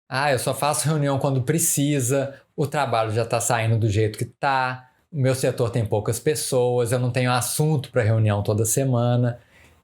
Ah, eu só faço reunião quando precisa, o trabalho já está saindo do jeito que está, o meu setor tem poucas pessoas, eu não tenho assunto para reunião toda semana.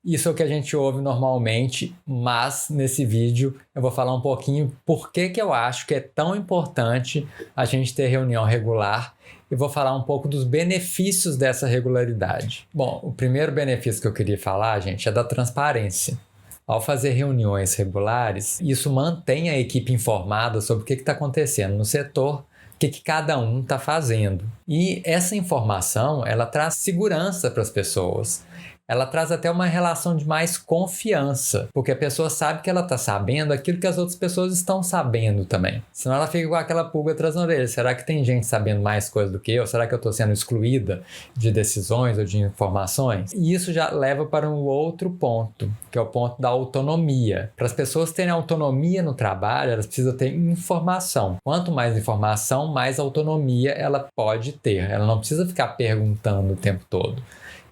Isso é o que a gente ouve normalmente, mas nesse vídeo eu vou falar um pouquinho por que eu acho que é tão importante a gente ter reunião regular e vou falar um pouco dos benefícios dessa regularidade. Bom, o primeiro benefício que eu queria falar, gente, é da transparência. Ao fazer reuniões regulares, isso mantém a equipe informada sobre o que está acontecendo no setor, o que cada um está fazendo. E essa informação, ela traz segurança para as pessoas. Ela traz até uma relação de mais confiança, porque a pessoa sabe que ela está sabendo aquilo que as outras pessoas estão sabendo também. Senão ela fica com aquela pulga atrás da orelha. Será que tem gente sabendo mais coisas do que eu? Será que eu estou sendo excluída de decisões ou de informações? E isso já leva para um outro ponto, que é o ponto da autonomia. Para as pessoas terem autonomia no trabalho, elas precisam ter informação. Quanto mais informação, mais autonomia ela pode ter. Ela não precisa ficar perguntando o tempo todo.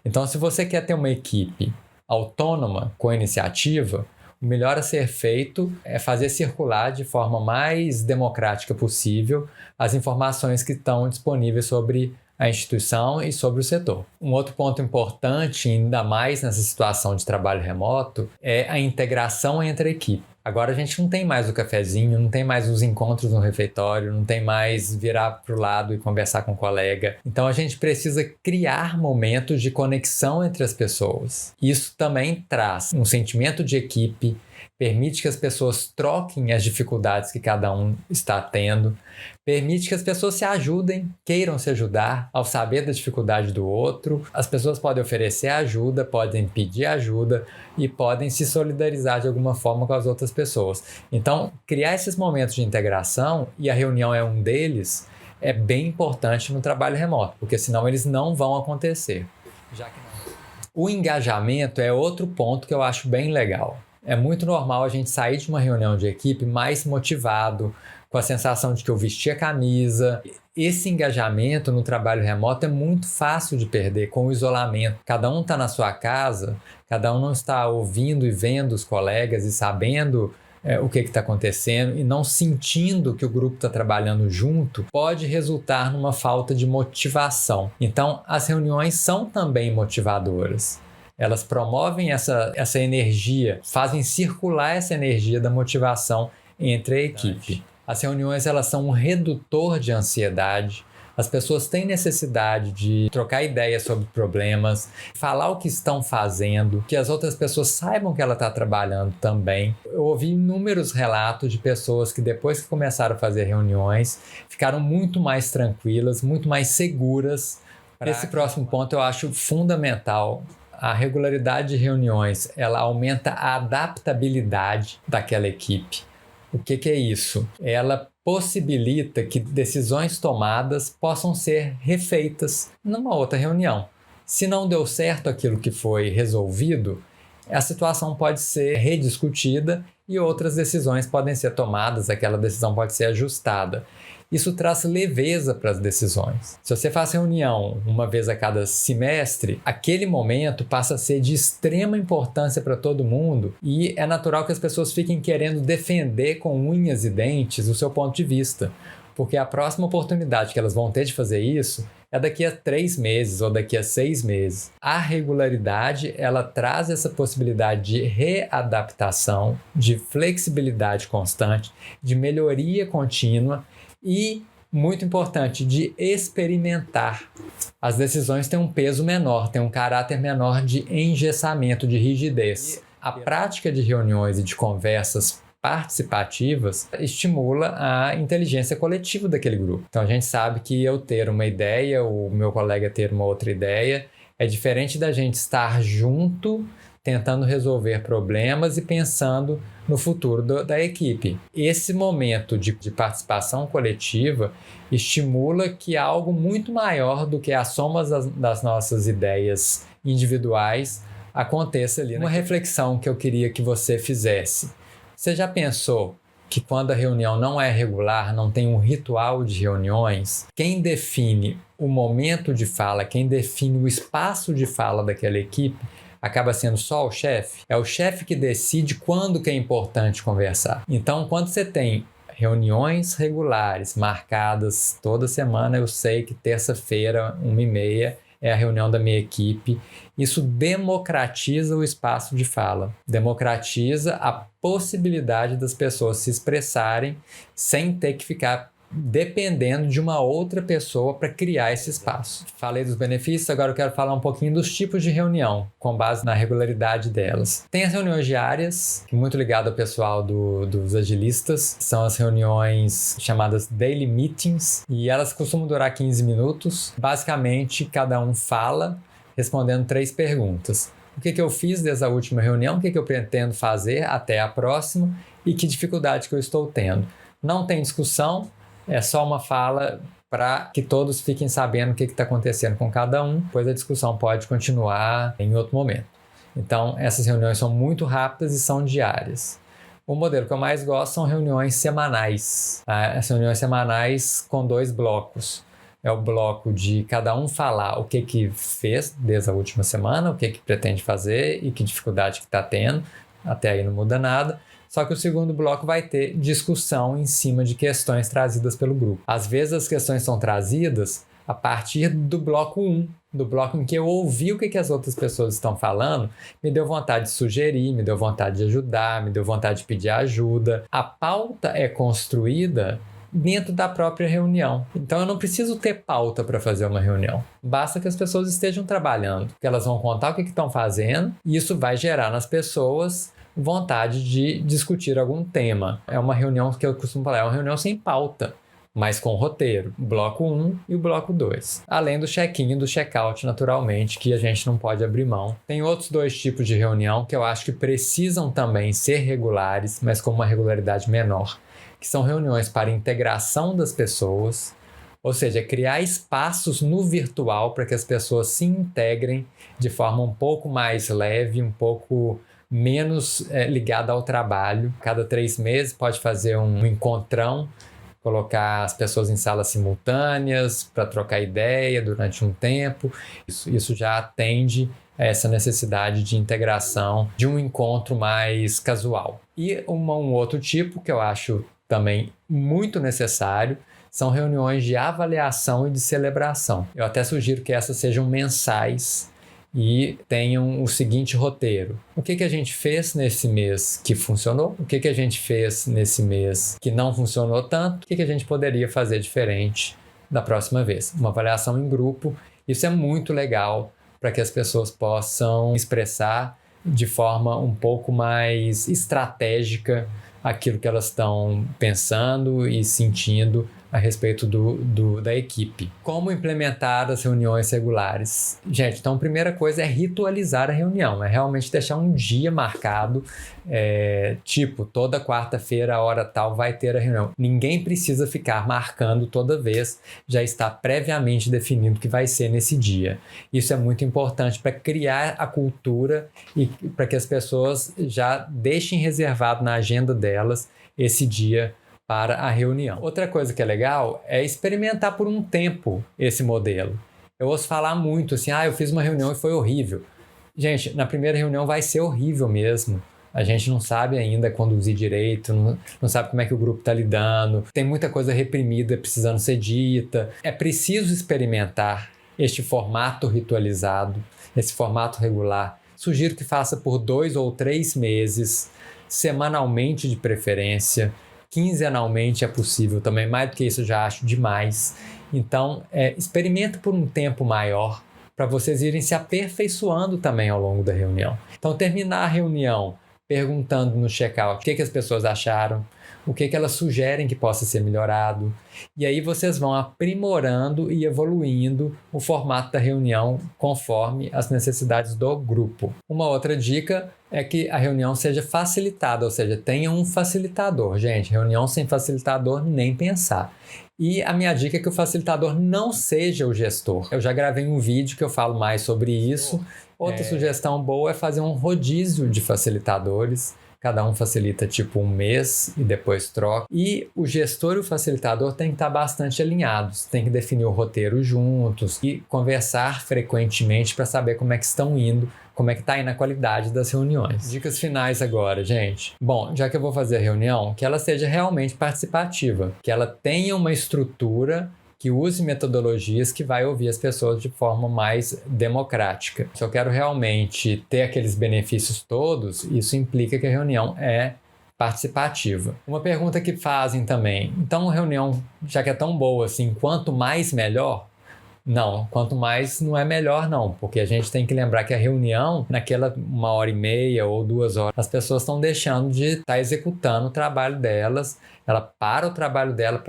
Então, se você quer ter uma equipe autônoma com iniciativa, o melhor a ser feito é fazer circular de forma mais democrática possível as informações que estão disponíveis sobre a instituição e sobre o setor. Um outro ponto importante, ainda mais nessa situação de trabalho remoto, é a integração entre a equipe. Agora a gente não tem mais o cafezinho, não tem mais os encontros no refeitório, não tem mais virar para o lado e conversar com o colega. Então a gente precisa criar momentos de conexão entre as pessoas. Isso também traz um sentimento de equipe, permite que as pessoas troquem as dificuldades que cada um está tendo, permite que as pessoas se ajudem, queiram se ajudar ao saber da dificuldade do outro. As pessoas podem oferecer ajuda, podem pedir ajuda e podem se solidarizar de alguma forma com as outras pessoas. Então, criar esses momentos de integração, e a reunião é um deles, é bem importante no trabalho remoto, porque senão eles não vão acontecer. O engajamento é outro ponto que eu acho bem legal. É muito normal a gente sair de uma reunião de equipe mais motivado, com a sensação de que eu vesti a camisa. Esse engajamento no trabalho remoto é muito fácil de perder com o isolamento. Cada um está na sua casa, cada um não está ouvindo e vendo os colegas e sabendo o que está acontecendo e não sentindo que o grupo está trabalhando junto, pode resultar numa falta de motivação. Então, as reuniões são também motivadoras. Elas promovem essa energia, fazem circular essa energia da motivação entre a equipe. As reuniões elas são um redutor de ansiedade. As pessoas têm necessidade de trocar ideias sobre problemas, falar o que estão fazendo, que as outras pessoas saibam que ela está trabalhando também. Eu ouvi inúmeros relatos de pessoas que depois que começaram a fazer reuniões, ficaram muito mais tranquilas, muito mais seguras. Esse próximo ponto eu acho fundamental. A regularidade de reuniões, ela aumenta a adaptabilidade daquela equipe. O que é isso? Ela possibilita que decisões tomadas possam ser refeitas numa outra reunião. Se não deu certo aquilo que foi resolvido, a situação pode ser rediscutida e outras decisões podem ser tomadas, aquela decisão pode ser ajustada. Isso traz leveza para as decisões. Se você faz reunião uma vez a cada semestre, aquele momento passa a ser de extrema importância para todo mundo e é natural que as pessoas fiquem querendo defender com unhas e dentes o seu ponto de vista, porque a próxima oportunidade que elas vão ter de fazer isso é daqui a 3 meses ou daqui a 6 meses. A regularidade, ela traz essa possibilidade de readaptação, de flexibilidade constante, de melhoria contínua e, muito importante, de experimentar. As decisões têm um peso menor, têm um caráter menor de engessamento, de rigidez. A prática de reuniões e de conversas participativas estimula a inteligência coletiva daquele grupo. Então a gente sabe que eu ter uma ideia, o meu colega ter uma outra ideia, é diferente da gente estar junto, tentando resolver problemas e pensando no futuro da equipe. Esse momento de participação coletiva estimula que algo muito maior do que a soma das nossas ideias individuais aconteça ali. Uma reflexão que eu queria que você fizesse. Você já pensou que quando a reunião não é regular, não tem um ritual de reuniões, quem define o momento de fala, quem define o espaço de fala daquela equipe, acaba sendo só o chefe? É o chefe que decide quando que é importante conversar. Então, quando você tem reuniões regulares, marcadas toda semana. Eu sei que terça-feira, 1h30, é a reunião da minha equipe. Isso democratiza o espaço de fala, democratiza a possibilidade das pessoas se expressarem sem ter que ficar dependendo de uma outra pessoa para criar esse espaço. Falei dos benefícios, agora eu quero falar um pouquinho dos tipos de reunião, com base na regularidade delas. Tem as reuniões diárias, muito ligado ao pessoal dos agilistas, são as reuniões chamadas Daily Meetings, e elas costumam durar 15 minutos. Basicamente, cada um fala, respondendo 3 perguntas. O que eu fiz desde a última reunião, o que eu pretendo fazer até a próxima e que dificuldade que eu estou tendo. Não tem discussão, é só uma fala para que todos fiquem sabendo o que está acontecendo com cada um, pois a discussão pode continuar em outro momento. Então, essas reuniões são muito rápidas e são diárias. O modelo que eu mais gosto são reuniões semanais. As reuniões semanais com 2 blocos. É o bloco de cada um falar o que fez desde a última semana, o que pretende fazer e que dificuldade que está tendo. Até aí não muda nada. Só que o segundo bloco vai ter discussão em cima de questões trazidas pelo grupo. Às vezes as questões são trazidas a partir do bloco 1, do bloco em que eu ouvi o que as outras pessoas estão falando, me deu vontade de sugerir, me deu vontade de ajudar, me deu vontade de pedir ajuda. A pauta é construída dentro da própria reunião. Então eu não preciso ter pauta para fazer uma reunião. Basta que as pessoas estejam trabalhando, que elas vão contar o que estão fazendo, e isso vai gerar nas pessoas vontade de discutir algum tema. É uma reunião que eu costumo falar, é uma reunião sem pauta, mas com roteiro, o bloco 1 e o bloco 2. Além do check-in e do check-out, naturalmente, que a gente não pode abrir mão. Tem outros 2 tipos de reunião que eu acho que precisam também ser regulares, mas com uma regularidade menor, que são reuniões para integração das pessoas, ou seja, criar espaços no virtual para que as pessoas se integrem de forma um pouco mais leve, um pouco menos ligada ao trabalho. Cada 3 meses pode fazer um encontrão, colocar as pessoas em salas simultâneas para trocar ideia durante um tempo. Isso já atende a essa necessidade de integração, de um encontro mais casual. E um outro tipo que eu acho também muito necessário são reuniões de avaliação e de celebração. Eu até sugiro que essas sejam mensais e tenham o seguinte roteiro. O que a gente fez nesse mês que funcionou? O que a gente fez nesse mês que não funcionou tanto? O que a gente poderia fazer diferente da próxima vez? Uma avaliação em grupo. Isso é muito legal para que as pessoas possam expressar de forma um pouco mais estratégica aquilo que elas estão pensando e sentindo a respeito da equipe. Como implementar as reuniões regulares? Gente, então a primeira coisa é ritualizar a reunião, é realmente deixar um dia marcado, tipo, toda quarta-feira, a hora tal, vai ter a reunião. Ninguém precisa ficar marcando toda vez, já está previamente definido que vai ser nesse dia. Isso é muito importante para criar a cultura e para que as pessoas já deixem reservado na agenda delas esse dia para a reunião. Outra coisa que é legal é experimentar por um tempo esse modelo. Eu ouço falar muito assim, eu fiz uma reunião e foi horrível. Gente, na primeira reunião vai ser horrível mesmo. A gente não sabe ainda conduzir direito, não sabe como é que o grupo está lidando, tem muita coisa reprimida precisando ser dita. É preciso experimentar este formato ritualizado, esse formato regular. Sugiro que faça por 2 ou 3 meses, semanalmente de preferência. Quinzenalmente é possível também, mais do que isso eu já acho demais. Então, experimenta por um tempo maior para vocês irem se aperfeiçoando também ao longo da reunião. Então, terminar a reunião perguntando no check-out o que as pessoas acharam, o que elas sugerem que possa ser melhorado. E aí vocês vão aprimorando e evoluindo o formato da reunião conforme as necessidades do grupo. Uma outra dica é que a reunião seja facilitada, ou seja, tenha um facilitador. Gente, reunião sem facilitador, nem pensar. E a minha dica é que o facilitador não seja o gestor. Eu já gravei um vídeo que eu falo mais sobre isso. Outra sugestão boa é fazer um rodízio de facilitadores. Cada um facilita tipo um mês e depois troca. E o gestor e o facilitador têm que estar bastante alinhados. Tem que definir o roteiro juntos e conversar frequentemente para saber como é que estão indo como é que tá indo a qualidade das reuniões. Dicas finais agora, gente. Bom, já que eu vou fazer a reunião, que ela seja realmente participativa, que ela tenha uma estrutura que use metodologias que vai ouvir as pessoas de forma mais democrática. Se eu quero realmente ter aqueles benefícios todos, isso implica que a reunião é participativa. Uma pergunta que fazem também, então a reunião, já que é tão boa assim, quanto mais melhor? Não, quanto mais não é melhor não, porque a gente tem que lembrar que a reunião, naquela 1h30 ou 2 horas, as pessoas estão deixando de estar executando o trabalho delas, ela para o trabalho dela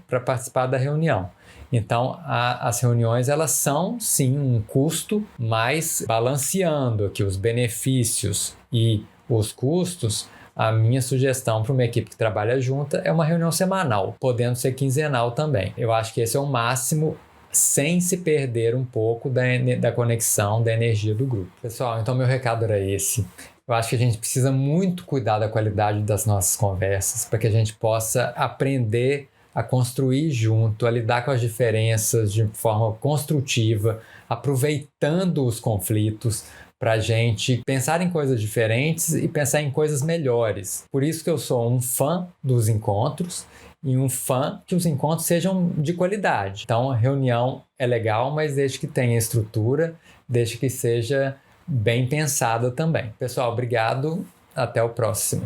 para participar da reunião. Então, as reuniões, elas são sim um custo, mas balanceando aqui os benefícios e os custos, a minha sugestão para uma equipe que trabalha junta é uma reunião semanal, podendo ser quinzenal também. Eu acho que esse é o máximo, sem se perder um pouco da conexão, da energia do grupo. Pessoal, então meu recado era esse. Eu acho que a gente precisa muito cuidar da qualidade das nossas conversas para que a gente possa aprender a construir junto, a lidar com as diferenças de forma construtiva, aproveitando os conflitos para a gente pensar em coisas diferentes e pensar em coisas melhores. Por isso que eu sou um fã dos encontros e um fã que os encontros sejam de qualidade. Então, a reunião é legal, mas desde que tenha estrutura, desde que seja bem pensada também. Pessoal, obrigado. Até o próximo.